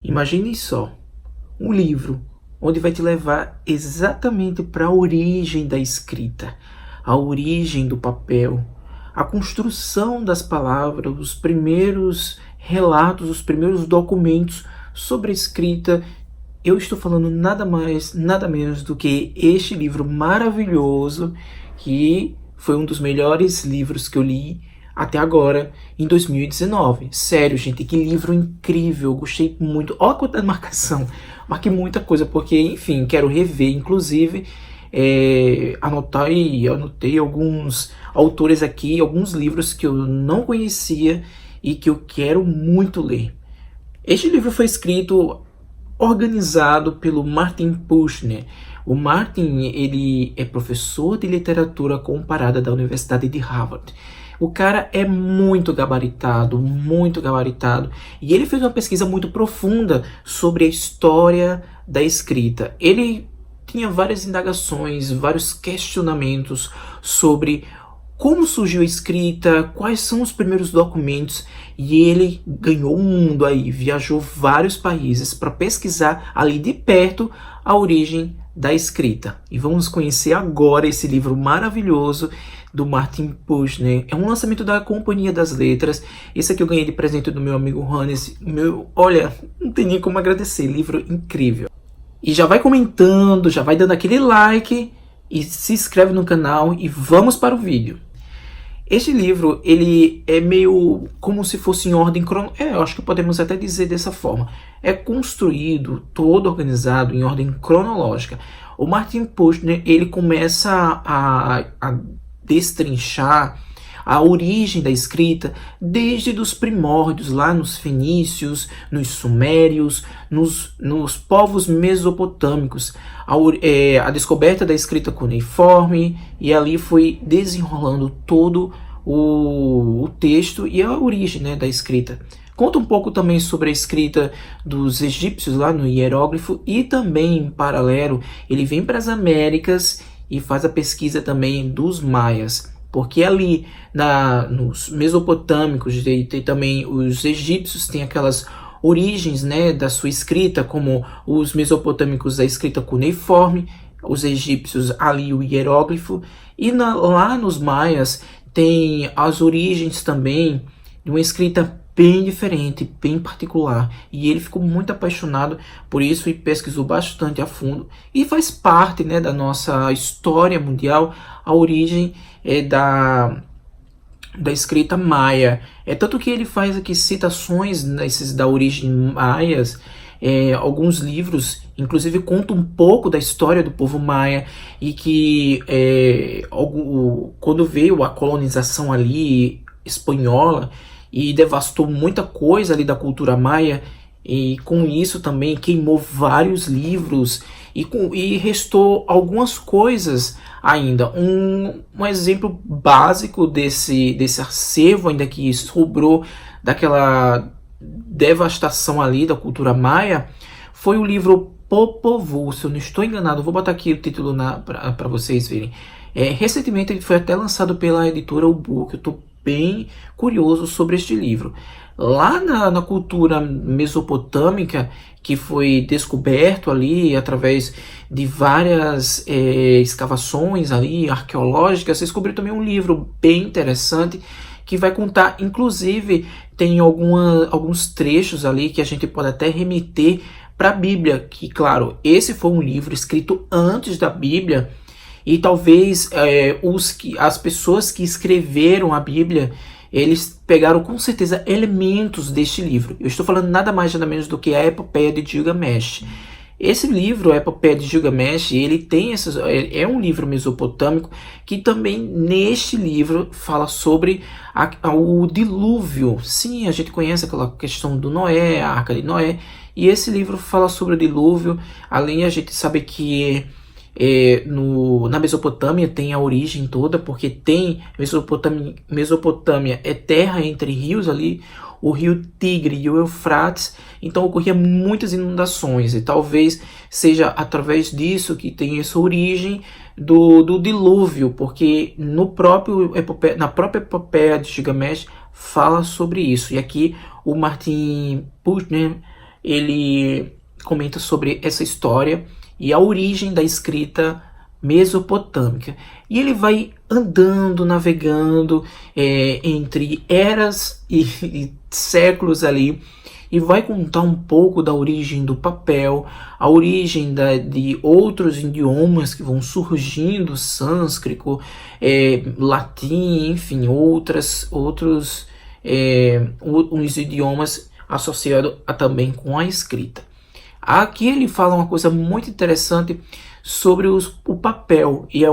Imagine só, um livro onde vai te levar exatamente para a origem da escrita, a origem do papel, a construção das palavras, os primeiros relatos, os primeiros documentos sobre a escrita. Eu estou falando nada mais, nada menos do que este livro maravilhoso, que foi um dos melhores livros que eu li até agora, em 2019. Sério, gente, que livro incrível, gostei muito. Olha a quantidade de marcação, marquei muita coisa, porque, enfim, quero rever, inclusive, anotei alguns autores aqui, alguns livros que eu não conhecia e que eu quero muito ler. Este livro foi escrito, organizado pelo Martin Pushner. O Martin, ele é professor de literatura comparada da Universidade de Harvard. O cara é muito gabaritado, e ele fez uma pesquisa muito profunda sobre a história da escrita. Ele tinha várias indagações, vários questionamentos sobre como surgiu a escrita, quais são os primeiros documentos, e ele ganhou o mundo aí, viajou vários países para pesquisar ali de perto a origem da escrita. E vamos conhecer agora esse livro maravilhoso do Martin Pushner. É um lançamento da Companhia das Letras. Esse aqui eu ganhei de presente do meu amigo Hannes. Olha, não tem nem como agradecer, livro incrível. E já vai comentando, já vai dando aquele like e se inscreve no canal e vamos para o vídeo. Este livro, ele é meio como se fosse em ordem cronológica. Eu acho que podemos até dizer dessa forma. É construído, todo organizado em ordem cronológica. O Martin Pushner, ele começa a destrinchar a origem da escrita desde os primórdios, lá nos fenícios, nos sumérios, nos povos mesopotâmicos, a descoberta da escrita cuneiforme, e ali foi desenrolando todo o texto e a origem, né, da escrita. Conta um pouco também sobre a escrita dos egípcios lá no hieróglifo, e também, em paralelo, ele vem para as Américas e faz a pesquisa também dos maias. Porque ali nos mesopotâmicos e também os egípcios têm aquelas origens, né, da sua escrita, como os mesopotâmicos da escrita cuneiforme, os egípcios ali o hieróglifo, e lá nos maias tem as origens também de uma escrita bem diferente, bem particular, e ele ficou muito apaixonado por isso e pesquisou bastante a fundo, e faz parte, né, da nossa história mundial a origem da escrita maia. Tanto que ele faz aqui citações da origem maias, alguns livros, inclusive conta um pouco da história do povo maia, e que quando veio a colonização ali espanhola, e devastou muita coisa ali da cultura maia, e com isso também queimou vários livros, e restou algumas coisas ainda. Um exemplo básico desse acervo ainda que sobrou daquela devastação ali da cultura maia foi o livro Popol Vuh, se eu não estou enganado. Vou botar aqui o título para vocês verem. Recentemente ele foi até lançado pela editora Ubu, que eu estou bem curioso sobre este livro. Lá na cultura mesopotâmica, que foi descoberto ali através de várias escavações ali arqueológicas, descobriu também um livro bem interessante que vai contar, inclusive tem alguns trechos ali que a gente pode até remeter para a Bíblia, que claro, esse foi um livro escrito antes da Bíblia, e talvez as pessoas que escreveram a Bíblia, eles pegaram com certeza elementos deste livro. Eu estou falando nada mais nada menos do que a Epopeia de Gilgamesh. Esse livro, a Epopeia de Gilgamesh, ele tem é um livro mesopotâmico que também neste livro fala sobre o dilúvio. Sim, a gente conhece aquela questão do Noé, a Arca de Noé, e esse livro fala sobre o dilúvio. Além a gente sabe que na Mesopotâmia tem a origem toda, porque tem Mesopotâmia é terra entre rios ali, o rio Tigre e o Eufrates, então ocorria muitas inundações, e talvez seja através disso que tem essa origem do dilúvio, porque na própria Epopeia de Gilgamesh fala sobre isso. E aqui o Martin Pushner ele comenta sobre essa história e a origem da escrita mesopotâmica. E ele vai andando, navegando entre eras e séculos ali, e vai contar um pouco da origem do papel, a origem de outros idiomas que vão surgindo, sânscrito, latim, enfim, outros uns idiomas associados também com a escrita. Aqui ele fala uma coisa muito interessante sobre o papel, e é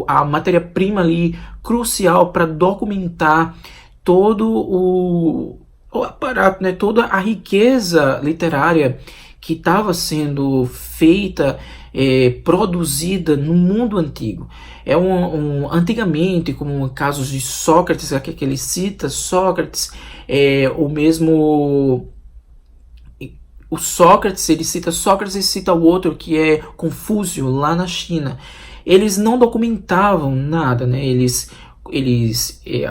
a matéria-prima ali crucial para documentar todo o aparato, né, toda a riqueza literária que estava sendo feita, produzida no mundo antigo. Antigamente, como casos de Sócrates, aqui que ele cita Sócrates, o mesmo... O Sócrates, ele cita Sócrates e cita o outro que é Confúcio, lá na China. Eles não documentavam nada, né? Eles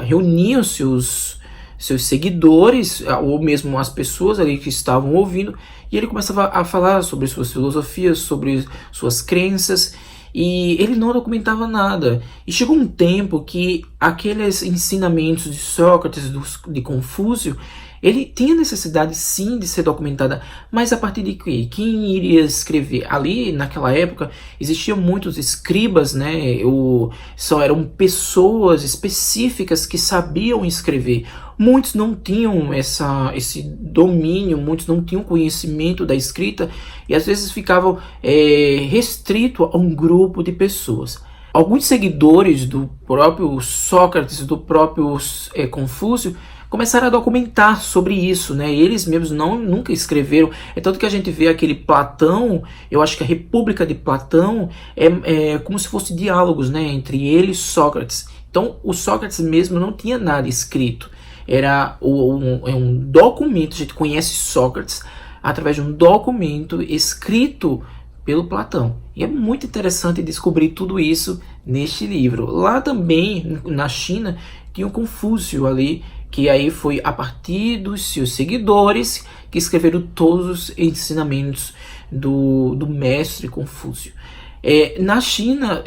reuniam seus seguidores, ou mesmo as pessoas ali que estavam ouvindo, e ele começava a falar sobre suas filosofias, sobre suas crenças, e ele não documentava nada. E chegou um tempo que aqueles ensinamentos de Sócrates, de Confúcio, ele tinha necessidade sim de ser documentada, mas a partir de quê? Quem iria escrever? Ali naquela época existiam muitos escribas, né? Só eram pessoas específicas que sabiam escrever. Muitos não tinham esse domínio, muitos não tinham conhecimento da escrita e às vezes ficavam restrito a um grupo de pessoas. Alguns seguidores do próprio Sócrates, do próprio Confúcio, começaram a documentar sobre isso, né? Eles mesmos nunca escreveram. É tanto que a gente vê aquele Platão, eu acho que a República de Platão é como se fosse diálogos, né, entre ele e Sócrates. Então, o Sócrates mesmo não tinha nada escrito. Era um documento, a gente conhece Sócrates através de um documento escrito pelo Platão. E é muito interessante descobrir tudo isso neste livro. Lá também, na China, tinha o Confúcio ali, que aí foi a partir dos seus seguidores que escreveram todos os ensinamentos do mestre Confúcio. Na China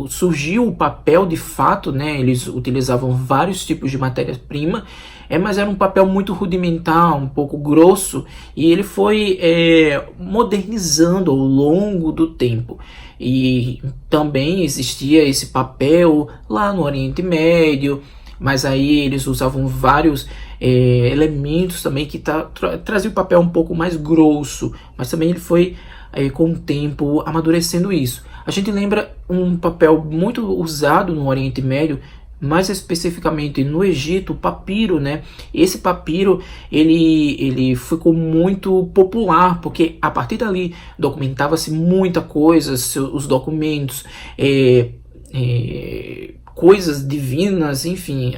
surgiu o papel de fato, né? Eles utilizavam vários tipos de matéria-prima, mas era um papel muito rudimentar, um pouco grosso, e ele foi modernizando ao longo do tempo. E também existia esse papel lá no Oriente Médio, mas aí eles usavam vários elementos também que traziam o papel um pouco mais grosso, mas também ele foi com o tempo amadurecendo isso. A gente lembra um papel muito usado no Oriente Médio, mais especificamente no Egito, o papiro, né? Esse papiro ele ficou muito popular, porque a partir dali documentava-se muita coisa, os documentos, coisas divinas, enfim,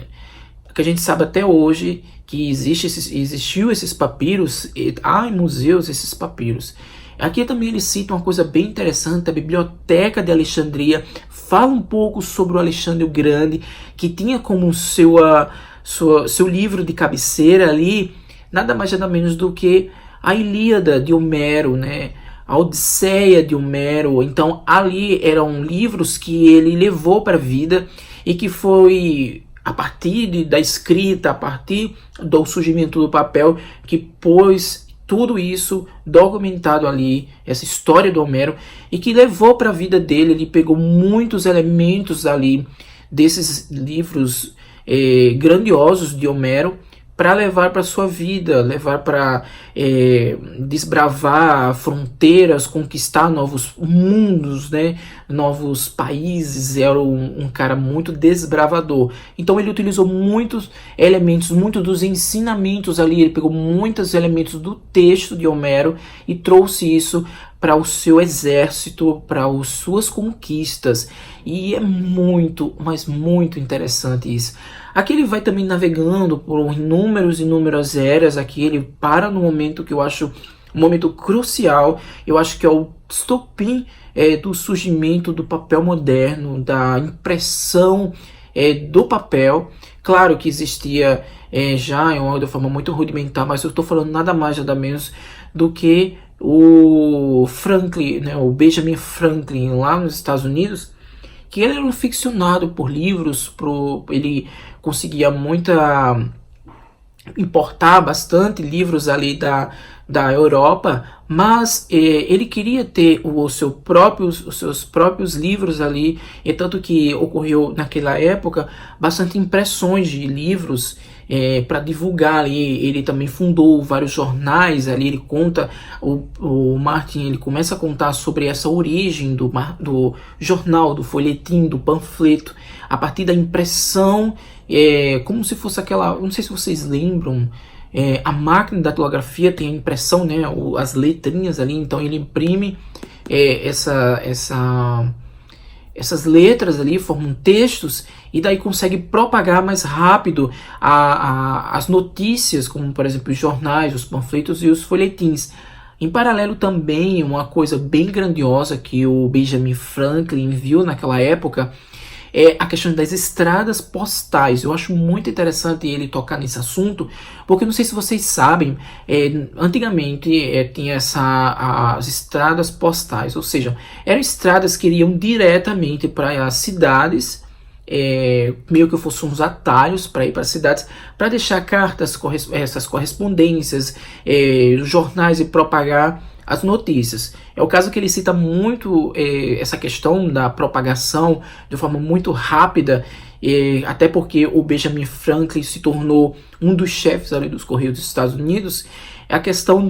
que a gente sabe até hoje que existiu esses papiros, há em museus esses papiros. Aqui também ele cita uma coisa bem interessante, a Biblioteca de Alexandria fala um pouco sobre o Alexandre o Grande, que tinha como seu livro de cabeceira ali, nada mais nada menos do que a Ilíada de Homero, né? A Odisseia de Homero. Então ali eram livros que ele levou para a vida e que foi a partir da escrita, a partir do surgimento do papel, que pôs tudo isso documentado ali, essa história do Homero, e que levou para a vida dele. Ele pegou muitos elementos ali desses livros grandiosos de Homero para levar para sua vida, levar para desbravar fronteiras, conquistar novos mundos, né? Novos países. Era um cara muito desbravador. Então ele utilizou muitos elementos, muitos dos ensinamentos ali. Ele pegou muitos elementos do texto de Homero e trouxe isso para o seu exército, para as suas conquistas. E é muito, mas muito interessante isso. Aqui ele vai também navegando por inúmeras eras. Aqui ele para no momento que eu acho um momento crucial. Eu acho que é o estopim do surgimento do papel moderno, da impressão do papel. Claro que existia já de uma forma muito rudimentar, mas eu estou falando nada mais nada menos do que o Franklin, né, o Benjamin Franklin lá nos Estados Unidos, que ele era um ficcionado por livros, ele conseguia importar bastante livros ali da Europa, mas ele queria ter os seus próprios livros ali, e tanto que ocorreu naquela época bastante impressões de livros para divulgar ali. Ele também fundou vários jornais ali. Ele conta, o Martin, ele começa a contar sobre essa origem do jornal, do folhetim, do panfleto, a partir da impressão, como se fosse aquela, não sei se vocês lembram, a máquina da datilografia tem a impressão, né, as letrinhas ali, então ele imprime essas letras ali, formam textos, e daí consegue propagar mais rápido as notícias, como por exemplo os jornais, os panfletos e os folhetins. Em paralelo também, uma coisa bem grandiosa que o Benjamin Franklin viu naquela época é a questão das estradas postais. Eu acho muito interessante ele tocar nesse assunto, porque não sei se vocês sabem, antigamente tinha as estradas postais, ou seja, eram estradas que iam diretamente para as cidades, meio que fossem uns atalhos para ir para as cidades, para deixar cartas, essas correspondências, jornais, e propagar as notícias. É o caso que ele cita muito essa questão da propagação de forma muito rápida, até porque o Benjamin Franklin se tornou um dos chefes ali dos Correios dos Estados Unidos. É a questão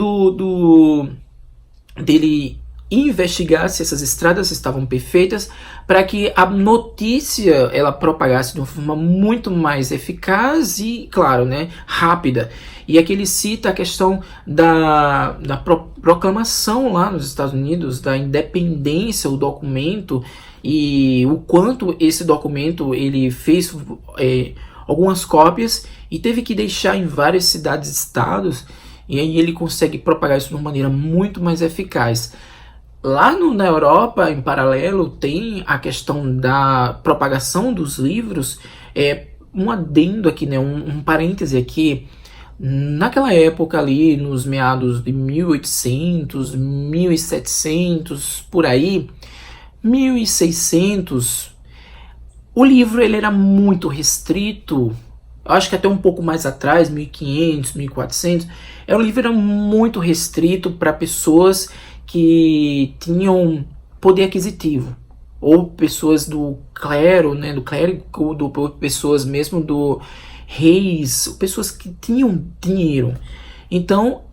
dele investigar se essas estradas estavam perfeitas, para que a notícia ela propagasse de uma forma muito mais eficaz e, claro, né, rápida. E aqui ele cita a questão da proclamação lá nos Estados Unidos, da independência, o documento, e o quanto esse documento ele fez algumas cópias e teve que deixar em várias cidades e estados, e aí ele consegue propagar isso de uma maneira muito mais eficaz. Lá na Europa, em paralelo, tem a questão da propagação dos livros. Um adendo aqui, né, um parêntese aqui. Naquela época ali, nos meados de 1800, 1700, por aí, 1600, o livro ele era muito restrito. Eu acho que até um pouco mais atrás, 1500, 1400, o livro era muito restrito para pessoas que tinham poder aquisitivo, ou pessoas do clero, né, do clérigo, pessoas mesmo do reis, pessoas que tinham dinheiro. Então,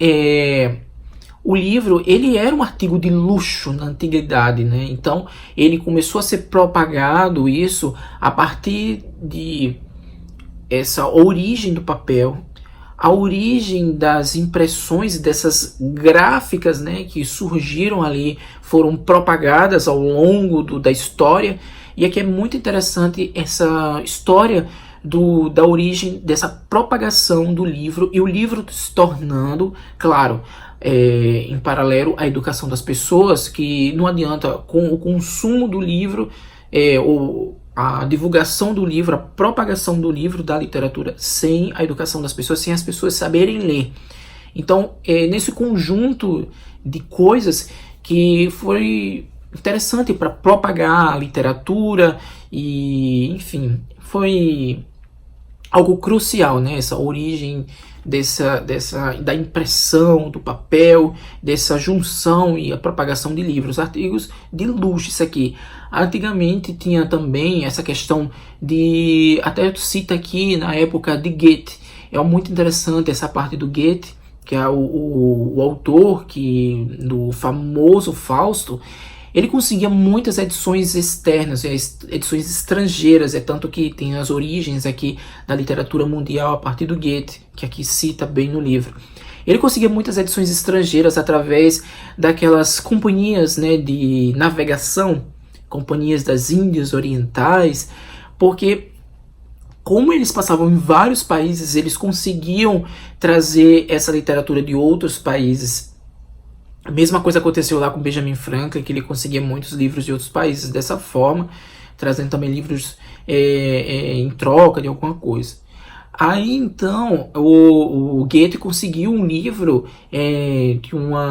o livro ele era um artigo de luxo na antiguidade, né? Então, ele começou a ser propagado isso a partir de essa origem do papel, a origem das impressões, dessas gráficas, né, que surgiram ali, foram propagadas ao longo da história. E aqui é muito interessante essa história da origem dessa propagação do livro, e o livro se tornando, claro, em paralelo à educação das pessoas, que não adianta com o consumo do livro, a divulgação do livro, a propagação do livro, da literatura, sem a educação das pessoas, sem as pessoas saberem ler. Então, nesse conjunto de coisas que foi interessante para propagar a literatura, e, enfim, foi algo crucial, né? Essa origem da impressão do papel, dessa junção e a propagação de livros, artigos de luxo. Isso aqui antigamente tinha também essa questão de, até eu cito aqui na época de Goethe. É muito interessante essa parte do Goethe, que é o autor do famoso Fausto. Ele conseguia muitas edições externas, edições estrangeiras, tanto que tem as origens aqui da literatura mundial a partir do Goethe, que aqui cita bem no livro. Ele conseguia muitas edições estrangeiras através daquelas companhias, né, de navegação, companhias das Índias Orientais, porque como eles passavam em vários países, eles conseguiam trazer essa literatura de outros países. A mesma coisa aconteceu lá com Benjamin Franklin, que ele conseguia muitos livros de outros países dessa forma, trazendo também livros em troca de alguma coisa. Aí então o Goethe conseguiu um livro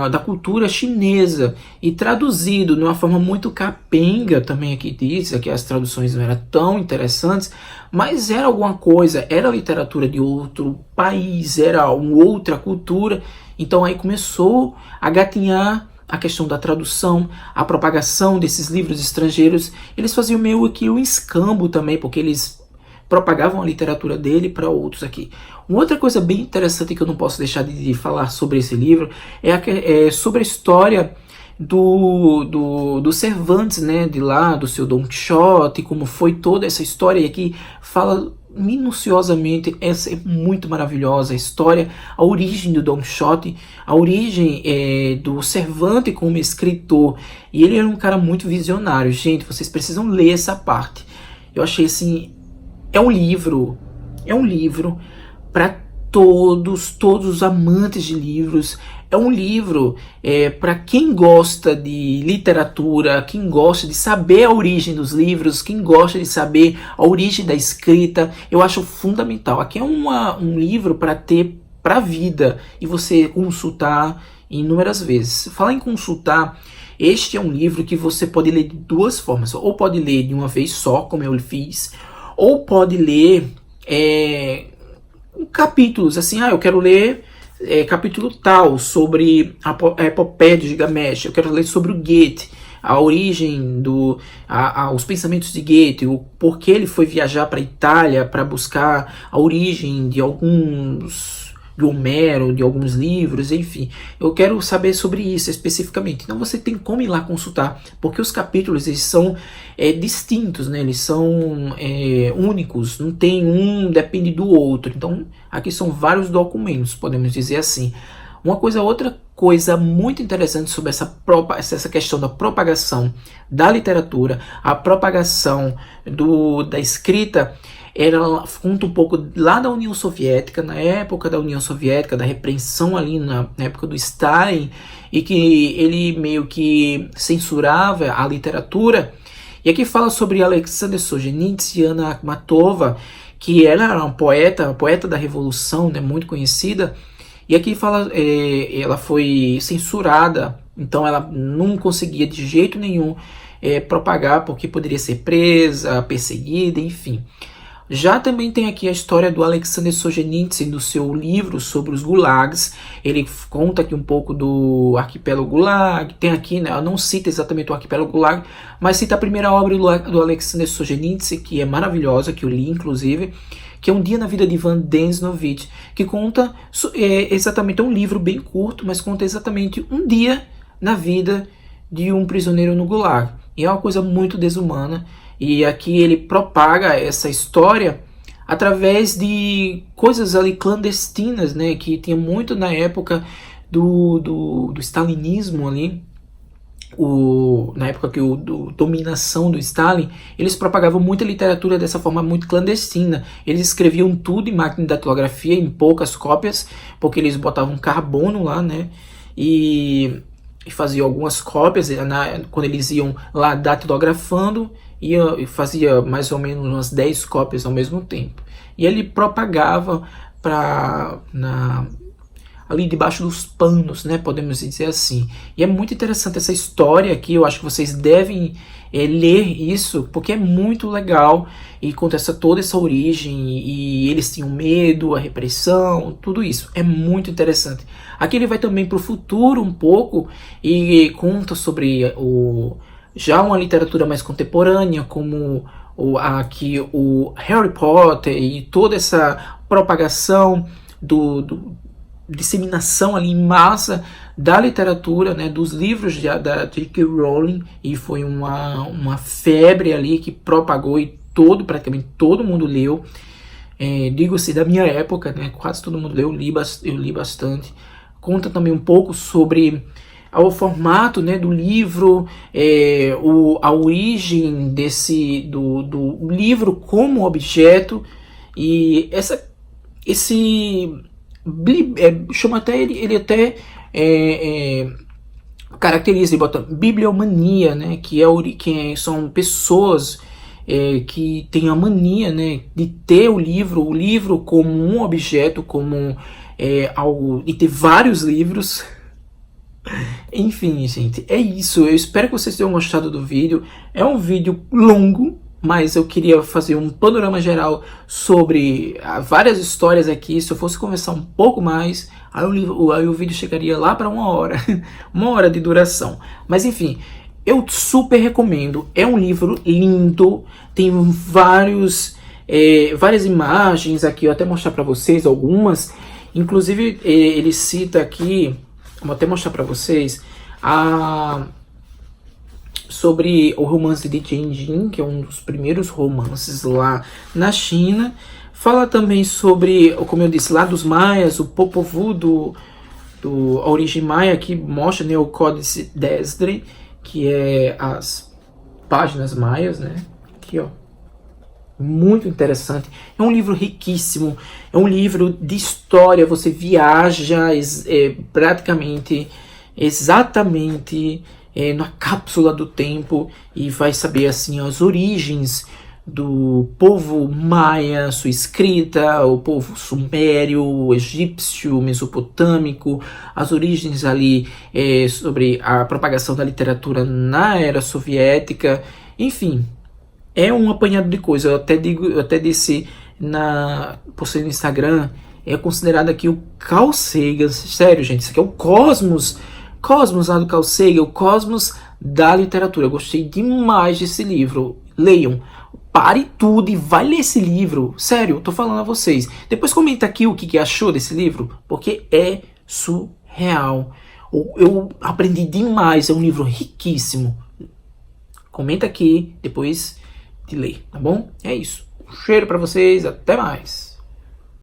da cultura chinesa e traduzido de uma forma muito capenga, também aqui diz, que as traduções não eram tão interessantes, mas era alguma coisa, era literatura de outro país, era uma outra cultura. Então aí começou a gatinhar a questão da tradução, a propagação desses livros estrangeiros. Eles faziam meio que um escambo também, porque eles propagavam a literatura dele para outros aqui. Uma outra coisa bem interessante que eu não posso deixar de falar sobre esse livro é sobre a história do Cervantes, né, de lá, do seu Don Quixote, como foi toda essa história, e aqui fala minuciosamente, essa é muito maravilhosa, a história, a origem do Don Quixote, a origem do Cervantes como escritor, e ele era um cara muito visionário. Gente, vocês precisam ler essa parte. Eu achei assim, é um livro para todos os amantes de livros. É um livro para quem gosta de literatura, quem gosta de saber a origem dos livros, quem gosta de saber a origem da escrita. Eu acho fundamental. Aqui é um livro para ter para a vida e você consultar inúmeras vezes. Falar em consultar, este é um livro que você pode ler de duas formas. Ou pode ler de uma vez só, como eu fiz, ou pode ler capítulos, assim, eu quero ler capítulo tal sobre a epopeia de Gilgamesh, eu quero ler sobre o Goethe, a origem os pensamentos de Goethe, o porquê ele foi viajar para a Itália para buscar a origem de Homero, de alguns livros, enfim. Eu quero saber sobre isso especificamente. Então você tem como ir lá consultar, porque os capítulos eles são distintos, né? Eles são únicos, não tem um depende do outro. Então aqui são vários documentos, podemos dizer assim. Outra coisa muito interessante sobre essa questão da propagação da literatura, a propagação da escrita, ela conta um pouco lá da União Soviética, na época da União Soviética, da repreensão ali na época do Stalin, e que ele meio que censurava a literatura. E aqui fala sobre Alexander Solzhenitsyn e Anna Akhmatova, que ela era uma poeta da Revolução, né, muito conhecida. E aqui fala, ela foi censurada, então ela não conseguia de jeito nenhum propagar, porque poderia ser presa, perseguida, enfim. Já também tem aqui a história do Alexander Solzhenitsyn, do seu livro sobre os gulags. Ele conta aqui um pouco do arquipélago Gulag. Tem aqui, né, eu não cito exatamente o arquipélago Gulag, mas cita a primeira obra do Alexander Solzhenitsyn, que é maravilhosa, que eu li inclusive, que é Um Dia na Vida de Ivan Denisovic, que conta exatamente, é um livro bem curto, mas conta exatamente um dia na vida de um prisioneiro no Gulag. E é uma coisa muito desumana. E aqui ele propaga essa história através de coisas ali clandestinas, né, que tinha muito na época do stalinismo ali, na época que dominação do Stalin, eles propagavam muita literatura dessa forma muito clandestina. Eles escreviam tudo em máquina de datilografia, em poucas cópias, porque eles botavam carbono lá, né, e faziam algumas cópias, quando eles iam lá datilografando, e fazia mais ou menos umas 10 cópias ao mesmo tempo. E ele propagava ali debaixo dos panos, né, podemos dizer assim. E é muito interessante essa história aqui, eu acho que vocês devem ler isso, porque é muito legal e conta toda essa origem, e eles tinham medo, a repressão, tudo isso. É muito interessante. Aqui ele vai também para o futuro um pouco e conta sobre já uma literatura mais contemporânea, como aqui o Harry Potter e toda essa propagação disseminação ali em massa da literatura, né, dos livros da J.K. Rowling, e foi uma febre ali que propagou e praticamente todo mundo leu. Digo-se da minha época, né, quase todo mundo leu, eu li bastante. Conta também um pouco sobre o formato, né, do livro, a origem do livro como objeto, e chama até ele até caracteriza e bota bibliomania, né, que são pessoas que tem a mania, né, de ter o livro como um objeto, como algo, e ter vários livros. Enfim, gente, é isso. Eu espero que vocês tenham gostado do vídeo. É um vídeo longo, mas eu queria fazer um panorama geral sobre várias histórias aqui. Se eu fosse conversar um pouco mais, aí o vídeo chegaria lá para 1 hora, 1 hora de duração. Mas enfim, eu super recomendo. É um livro lindo, tem várias imagens aqui. Eu até mostrar para vocês algumas. Inclusive, ele cita aqui, vou até mostrar para vocês, sobre o romance de Tianjin, que é um dos primeiros romances lá na China. Fala também sobre, como eu disse, lá dos maias, o Popol Vuh, a origem maia, que mostra, né, o Códice d'Esdre, que é as páginas maias, né? Aqui, ó. Muito interessante. É um livro riquíssimo. É um livro de história. Você viaja praticamente, exatamente na cápsula do tempo e vai saber assim as origens do povo maia, sua escrita, o povo sumério, egípcio, mesopotâmico, as origens ali sobre a propagação da literatura na era soviética, enfim. É um apanhado de coisa. Eu até disse postei no Instagram, é considerado aqui o Carl Sagan. Sério, gente, isso aqui é o Cosmos lá do Carl Sagan, o Cosmos da literatura. Eu gostei demais desse livro. Leiam, pare tudo e vai ler esse livro. Sério, eu tô falando a vocês. Depois comenta aqui o que achou desse livro, porque é surreal. Eu aprendi demais, é um livro riquíssimo. Comenta aqui, depois de ler, tá bom? É isso. Um cheiro pra vocês, até mais.